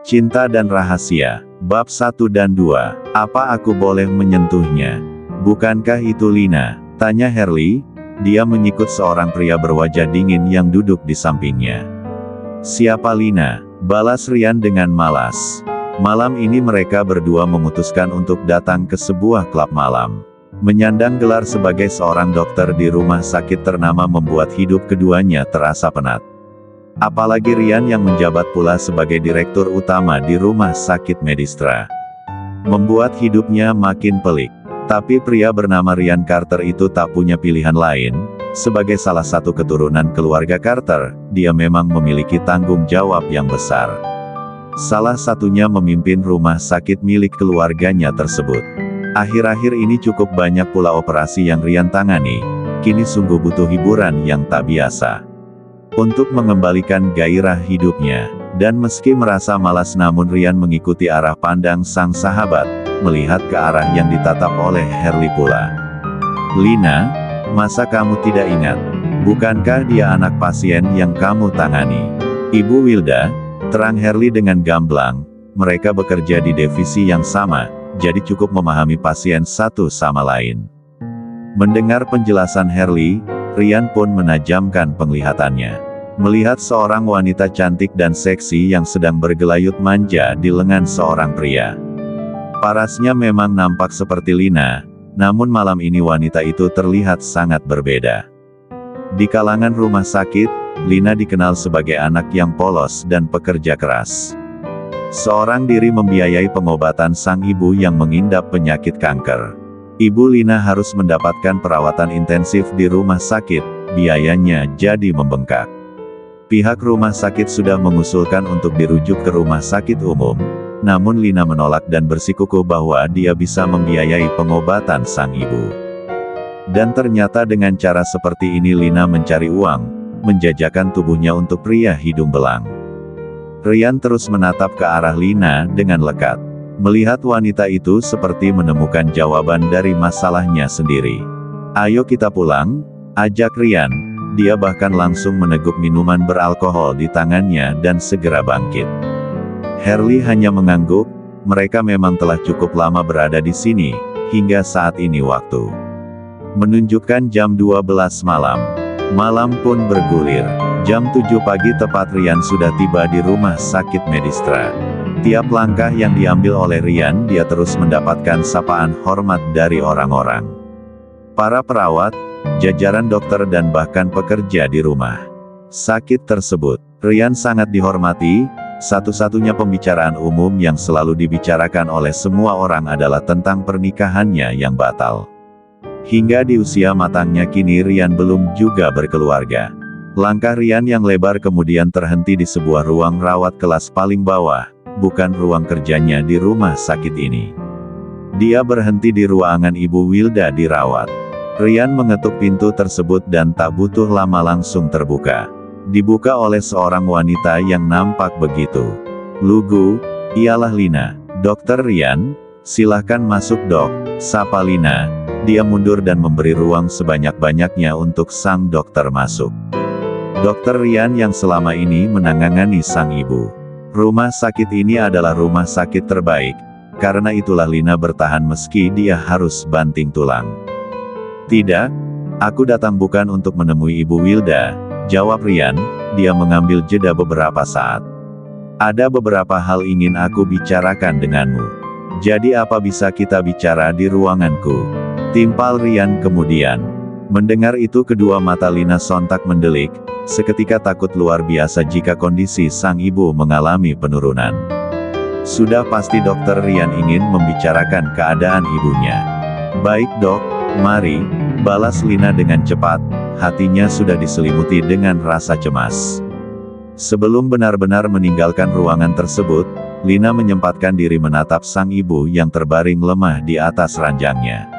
Cinta dan Rahasia, Bab 1 dan 2. Apa aku boleh menyentuhnya? Bukankah itu Lina? Tanya Herli. Dia menyikut seorang pria berwajah dingin yang duduk di sampingnya. Siapa Lina? Balas Rian dengan malas. Malam ini mereka berdua memutuskan untuk datang ke sebuah klub malam. Menyandang gelar sebagai seorang dokter di rumah sakit ternama membuat hidup keduanya terasa penat. Apalagi Rian yang menjabat pula sebagai direktur utama di rumah sakit Medistra. Membuat hidupnya makin pelik. Tapi pria bernama Rian Carter itu tak punya pilihan lain. Sebagai salah satu keturunan keluarga Carter, dia memang memiliki tanggung jawab yang besar. Salah satunya memimpin rumah sakit milik keluarganya tersebut. Akhir-akhir ini cukup banyak pula operasi yang Rian tangani. Kini sungguh butuh hiburan yang tak biasa untuk mengembalikan gairah hidupnya. Dan meski merasa malas, namun Rian mengikuti arah pandang sang sahabat, melihat ke arah yang ditatap oleh Herli pula. Lina, masa kamu tidak ingat? Bukankah dia anak pasien yang kamu tangani? Ibu Wilda, terang Herli dengan gamblang. Mereka bekerja di divisi yang sama, jadi cukup memahami pasien satu sama lain. Mendengar penjelasan Herli, Rian pun menajamkan penglihatannya. Melihat seorang wanita cantik dan seksi yang sedang bergelayut manja di lengan seorang pria. Parasnya memang nampak seperti Lina, namun malam ini wanita itu terlihat sangat berbeda. Di kalangan rumah sakit, Lina dikenal sebagai anak yang polos dan pekerja keras. Seorang diri membiayai pengobatan sang ibu yang mengidap penyakit kanker. Ibu Lina harus mendapatkan perawatan intensif di rumah sakit, biayanya jadi membengkak. Pihak rumah sakit sudah mengusulkan untuk dirujuk ke rumah sakit umum, namun Lina menolak dan bersikukuh bahwa dia bisa membiayai pengobatan sang ibu. Dan ternyata dengan cara seperti ini Lina mencari uang, menjajakan tubuhnya untuk pria hidung belang. Rian terus menatap ke arah Lina dengan lekat. Melihat wanita itu seperti menemukan jawaban dari masalahnya sendiri. Ayo kita pulang, ajak Rian. Dia bahkan langsung meneguk minuman beralkohol di tangannya dan segera bangkit. Herli hanya mengangguk. Mereka memang telah cukup lama berada di sini, hingga saat ini waktu menunjukkan jam 12 malam. Malam pun bergulir. Jam 7 pagi tepat Rian sudah tiba di rumah sakit Medistra. Tiap langkah yang diambil oleh Rian, dia terus mendapatkan sapaan hormat dari orang-orang. Para perawat, jajaran dokter dan bahkan pekerja di rumah sakit tersebut. Rian sangat dihormati. Satu-satunya pembicaraan umum yang selalu dibicarakan oleh semua orang adalah tentang pernikahannya yang batal. Hingga di usia matangnya kini Rian belum juga berkeluarga. Langkah Rian yang lebar kemudian terhenti di sebuah ruang rawat kelas paling bawah, bukan ruang kerjanya di rumah sakit ini. Dia berhenti di ruangan Ibu Wilda dirawat. Rian mengetuk pintu tersebut dan tak butuh lama langsung terbuka. Dibuka oleh seorang wanita yang nampak begitu lugu. Ialah Lina. Dokter Rian, silahkan masuk dok, sapa Lina. Dia mundur dan memberi ruang sebanyak-banyaknya untuk sang dokter masuk. Dokter Rian yang selama ini menangani sang ibu. Rumah sakit ini adalah rumah sakit terbaik, karena itulah Lina bertahan meski dia harus banting tulang. Tidak, aku datang bukan untuk menemui Ibu Wilda, jawab Rian. Dia mengambil jeda beberapa saat. Ada beberapa hal ingin aku bicarakan denganmu. Jadi apa bisa kita bicara di ruanganku? Timpal Rian kemudian. Mendengar itu kedua mata Lina sontak mendelik, seketika takut luar biasa jika kondisi sang ibu mengalami penurunan. Sudah pasti dokter Rian ingin membicarakan keadaan ibunya. Baik dok, mari, balas Lina dengan cepat, hatinya sudah diselimuti dengan rasa cemas. Sebelum benar-benar meninggalkan ruangan tersebut, Lina menyempatkan diri menatap sang ibu yang terbaring lemah di atas ranjangnya.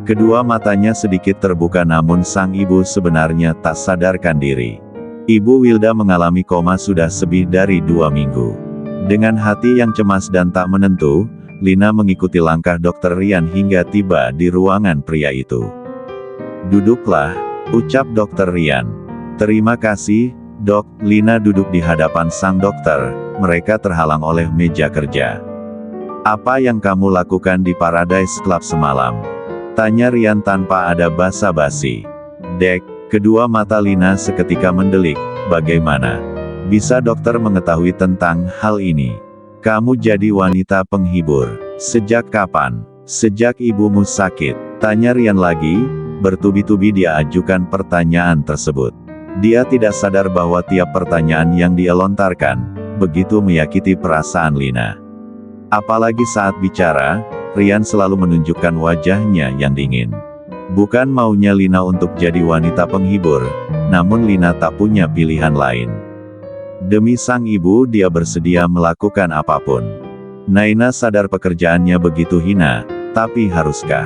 Kedua matanya sedikit terbuka namun sang ibu sebenarnya tak sadarkan diri. Ibu Wilda mengalami koma sudah lebih dari 2 minggu. Dengan hati yang cemas dan tak menentu, Lina mengikuti langkah dokter Rian hingga tiba di ruangan pria itu. Duduklah, ucap dokter Rian. Terima kasih, dok. Lina duduk di hadapan sang dokter, mereka terhalang oleh meja kerja. "Apa yang kamu lakukan di Paradise Club semalam?" tanya Ryan tanpa ada basa-basi. "Dek," kedua mata Lina seketika mendelik, "bagaimana bisa dokter mengetahui tentang hal ini? Kamu jadi wanita penghibur. Sejak kapan?" "Sejak ibumu sakit," tanya Ryan lagi, bertubi-tubi dia ajukan pertanyaan tersebut. Dia tidak sadar bahwa tiap pertanyaan yang dia lontarkan, begitu menyakiti perasaan Lina. Apalagi saat bicara, Ryan selalu menunjukkan wajahnya yang dingin. Bukan maunya Lina untuk jadi wanita penghibur, namun Lina tak punya pilihan lain. Demi sang ibu dia bersedia melakukan apapun. Naina sadar pekerjaannya begitu hina, tapi haruskah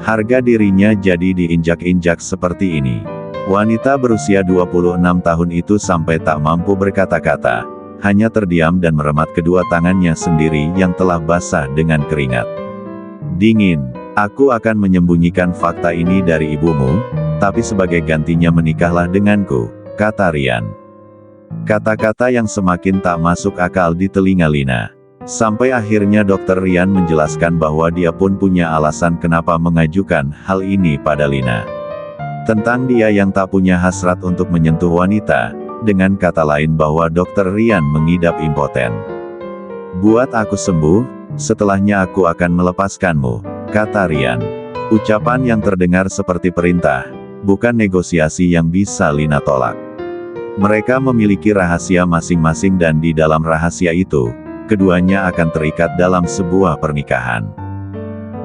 harga dirinya jadi diinjak-injak seperti ini? Wanita berusia 26 tahun itu sampai tak mampu berkata-kata, hanya terdiam dan meremat kedua tangannya sendiri yang telah basah dengan keringat. "Dingin, aku akan menyembunyikan fakta ini dari ibumu, tapi sebagai gantinya menikahlah denganku," kata Ryan. Kata-kata yang semakin tak masuk akal di telinga Lina. Sampai akhirnya Dr. Ryan menjelaskan bahwa dia pun punya alasan kenapa mengajukan hal ini pada Lina. Tentang dia yang tak punya hasrat untuk menyentuh wanita, dengan kata lain bahwa Dr. Ryan mengidap impoten. "Buat aku sembuh, setelahnya aku akan melepaskanmu," kata Ryan. Ucapan yang terdengar seperti perintah, bukan negosiasi yang bisa Lina tolak. Mereka memiliki rahasia masing-masing dan di dalam rahasia itu, keduanya akan terikat dalam sebuah pernikahan.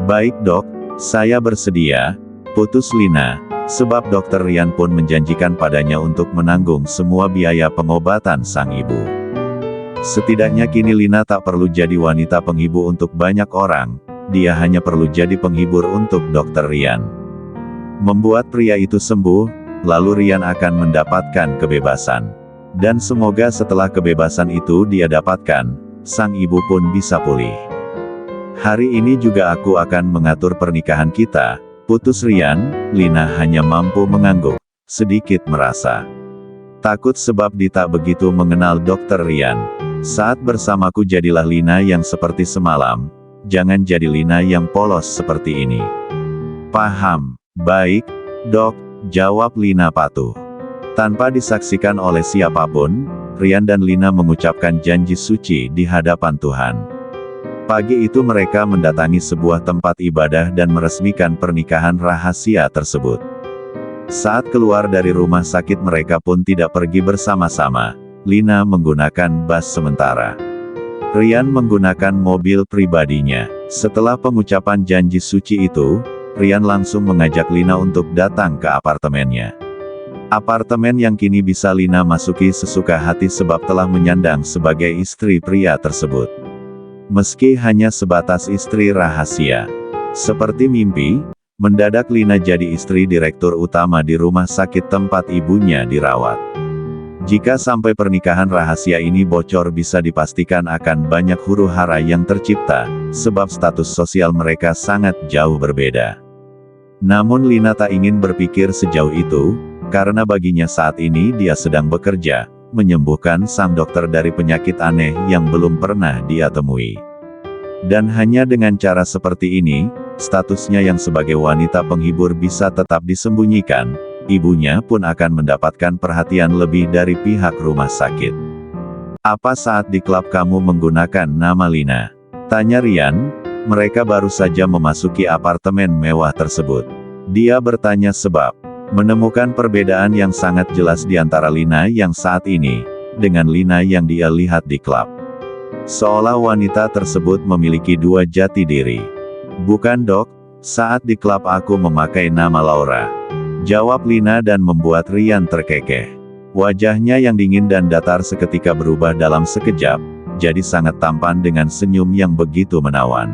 "Baik dok, saya bersedia," putus Lina. Sebab Dr. Ryan pun menjanjikan padanya untuk menanggung semua biaya pengobatan sang ibu. Setidaknya kini Lina tak perlu jadi wanita penghibur untuk banyak orang, dia hanya perlu jadi penghibur untuk Dr. Ryan. Membuat pria itu sembuh, lalu Ryan akan mendapatkan kebebasan. Dan semoga setelah kebebasan itu dia dapatkan, sang ibu pun bisa pulih. "Hari ini juga aku akan mengatur pernikahan kita," putus Ryan. Lina hanya mampu mengangguk, sedikit merasa takut sebab dia tak begitu mengenal Dr. Ryan. "Saat bersamaku jadilah Lina yang seperti semalam, jangan jadi Lina yang polos seperti ini." "Paham. Baik, dok," jawab Lina patuh. Tanpa disaksikan oleh siapapun, Ryan dan Lina mengucapkan janji suci di hadapan Tuhan. Pagi itu mereka mendatangi sebuah tempat ibadah dan meresmikan pernikahan rahasia tersebut. Saat keluar dari rumah sakit mereka pun tidak pergi bersama-sama. Lina menggunakan bus sementara. Ryan menggunakan mobil pribadinya. Setelah pengucapan janji suci itu, Ryan langsung mengajak Lina untuk datang ke apartemennya. Apartemen yang kini bisa Lina masuki sesuka hati sebab telah menyandang sebagai istri pria tersebut. Meski hanya sebatas istri rahasia. Seperti mimpi, mendadak Lina jadi istri direktur utama di rumah sakit tempat ibunya dirawat. Jika sampai pernikahan rahasia ini bocor bisa dipastikan akan banyak huru-hara yang tercipta, sebab status sosial mereka sangat jauh berbeda. Namun Lina tak ingin berpikir sejauh itu, karena baginya saat ini dia sedang bekerja, menyembuhkan sang dokter dari penyakit aneh yang belum pernah dia temui. Dan hanya dengan cara seperti ini, statusnya yang sebagai wanita penghibur bisa tetap disembunyikan, ibunya pun akan mendapatkan perhatian lebih dari pihak rumah sakit. "Apa saat di klub kamu menggunakan nama Lina?" tanya Ryan. Mereka baru saja memasuki apartemen mewah tersebut. Dia bertanya sebab menemukan perbedaan yang sangat jelas di antara Lina yang saat ini, dengan Lina yang dia lihat di klub. Seolah wanita tersebut memiliki dua jati diri. "Bukan dok, saat di klub aku memakai nama Laura," jawab Lina dan membuat Ryan terkekeh. Wajahnya yang dingin dan datar seketika berubah dalam sekejap, jadi sangat tampan dengan senyum yang begitu menawan.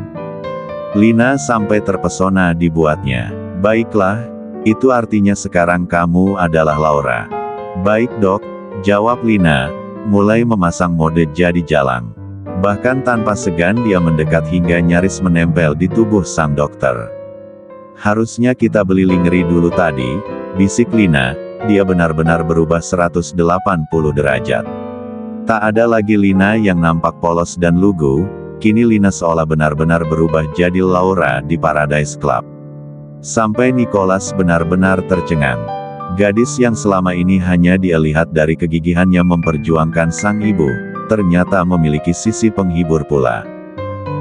Lina sampai terpesona dibuatnya. "Baiklah, itu artinya sekarang kamu adalah Laura." "Baik dok," jawab Lina, mulai memasang mode jadi jalang. Bahkan tanpa segan dia mendekat hingga nyaris menempel di tubuh sang dokter. "Harusnya kita beli lingerie dulu tadi," bisik Lina, dia benar-benar berubah 180 derajat. Tak ada lagi Lina yang nampak polos dan lugu, kini Lina seolah benar-benar berubah jadi Laura di Paradise Club. Sampai Nicholas benar-benar tercengang. Gadis yang selama ini hanya dia lihat dari kegigihannya memperjuangkan sang ibu, ternyata memiliki sisi penghibur pula.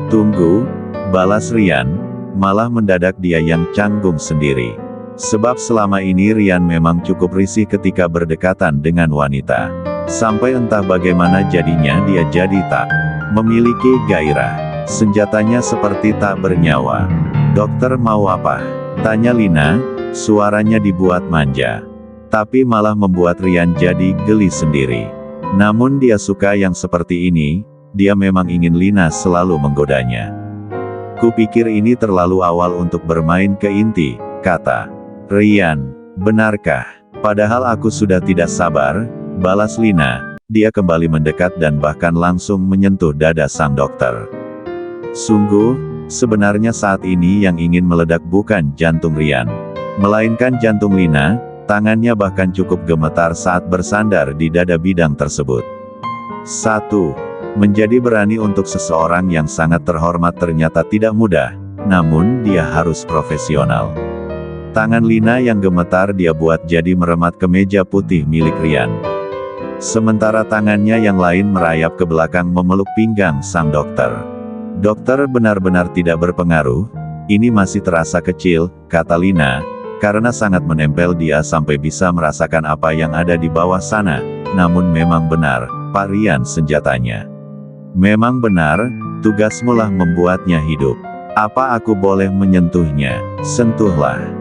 Tunggu, balas Rian, malah mendadak dia yang canggung sendiri. Sebab selama ini Rian memang cukup risih ketika berdekatan dengan wanita. Sampai entah bagaimana jadinya dia jadi tak memiliki gairah. Senjatanya seperti tak bernyawa. Dokter mau apa? Tanya Lina, suaranya dibuat manja. Tapi malah membuat Rian jadi geli sendiri. Namun dia suka yang seperti ini, dia memang ingin Lina selalu menggodanya. Kupikir ini terlalu awal untuk bermain ke inti, kata Rian. Benarkah? Padahal aku sudah tidak sabar, balas Lina. Dia kembali mendekat dan bahkan langsung menyentuh dada sang dokter. Sungguh, sebenarnya saat ini yang ingin meledak bukan jantung Rian, melainkan jantung Lina. Tangannya bahkan cukup gemetar saat bersandar di dada bidang tersebut. 1. Menjadi berani untuk seseorang yang sangat terhormat ternyata tidak mudah, namun dia harus profesional. Tangan Lina yang gemetar dia buat jadi meremat ke meja putih milik Rian. Sementara tangannya yang lain merayap ke belakang memeluk pinggang sang dokter. Dokter benar-benar tidak berpengaruh, ini masih terasa kecil, kata Lina, karena sangat menempel dia sampai bisa merasakan apa yang ada di bawah sana. Namun memang benar, Pak Rian senjatanya. Memang benar, tugasmulah membuatnya hidup. Apa aku boleh menyentuhnya? Sentuhlah.